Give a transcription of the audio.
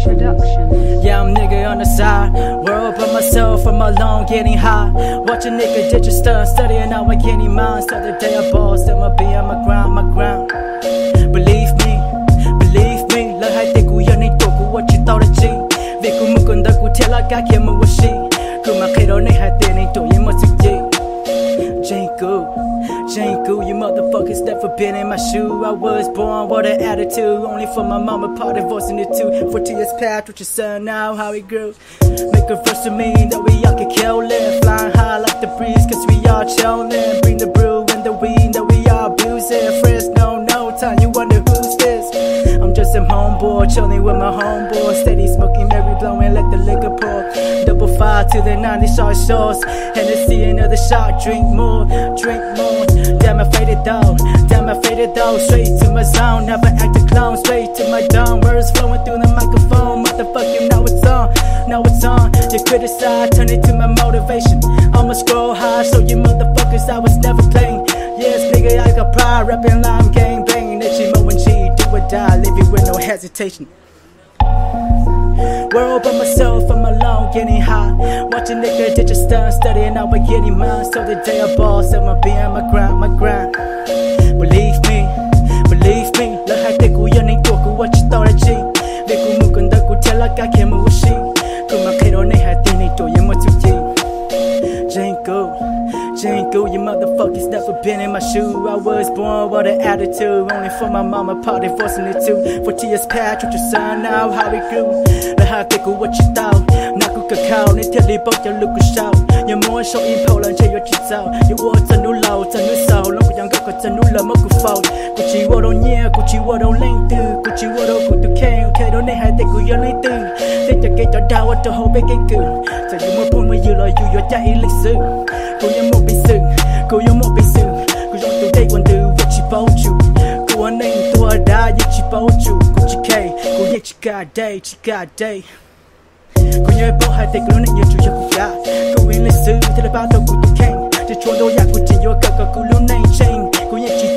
Production. Yeah, I'm nigga on the side. World by myself, I'm alone, getting high. Watch a nigga ditch a stunt, studying how I get in mind. So the day I ball, still my be on my ground. Believe me, lỡ hai tay của dân này tổ của what you thought chi. Việc của mình còn đợi của thế là cả kia mà what she. Cứ mà khi đó này hai tay này tổ với mà sự gì. Janku, you motherfuckers never been in my shoe. I was born with an attitude, only for my mama, part divorcing the two. 40 years past, with your son now, how he grew. Make a verse to me that we all can kill it. Flying high like the breeze, cause we all chillin'. Bring the brew and the weed that we all abusing. Friends, no time, you wonder who's this. I'm just some homeboy, chillin' with my homeboy. Steady smoking, Mary blowing, let the liquor pour. Double 5 to the 90 short shorts. Hennessy, another shot, drink more. Damn, I faded though, straight to my zone. Never act a clown, straight to my dome. Words flowing through the microphone. Motherfucking now it's on. You criticize, turn it to my motivation. I'ma scroll high, show you motherfuckers I was never playing. Yes, nigga, I got pride, rapping lime gang banging. Ichimo and G, do or die, living with no hesitation. World by myself, I'm alone, getting high. Watch a nigga ditch a stunt, studying how I get in mind. So the day I ball, set my be on my grind. Believe me, lỡ hai tay của dân này tổ của what you thought chi. Việc của mình còn đợi của thế là cả kia mà what she. Cứ mà khi đó này hai tay này tổ với mà sự gì. Janku, you motherfuckers never been in my shoe. I was born with an attitude, only for my mama, part divorcing the two. 40 years past, with your son now, how he grew. Lỡ hai tay của what you thought. Nào của cà khao, nên thiết lý bốc cho lúc của sao. Nhà mua show info lần chơi your chít sao. You war chân núi lâu, chân núi sâu. Lúc của dân gốc của chân núi lờ mất của phâu. Của chị war đâu nhẹ, của chị war đâu lên từ. Của chị war đâu của tụi khen. Ok đó này hai tay của dân lấy từ. Thế cho cây cho đau ở trong hậu bên cánh cửa. Giờ dù mơ buồn mới dư lời dù cho chạy lịch sử. Cô nhớ một bình sự, cô dọn từ đây còn từ việc chị bảo chủ. Cô anh anh tôi đã giúp chị bảo chủ. Cô chị kê, cô nhớ chị cả đây. Cô nhớ bảo hai tay cô nó nhớ chủ cho cô cả. Cô yên lịch sử, thế là bao đầu của tôi khen. Chỉ chuồn đôi dạng của chị vô cờ cô luôn name chain. Cô nhớ chị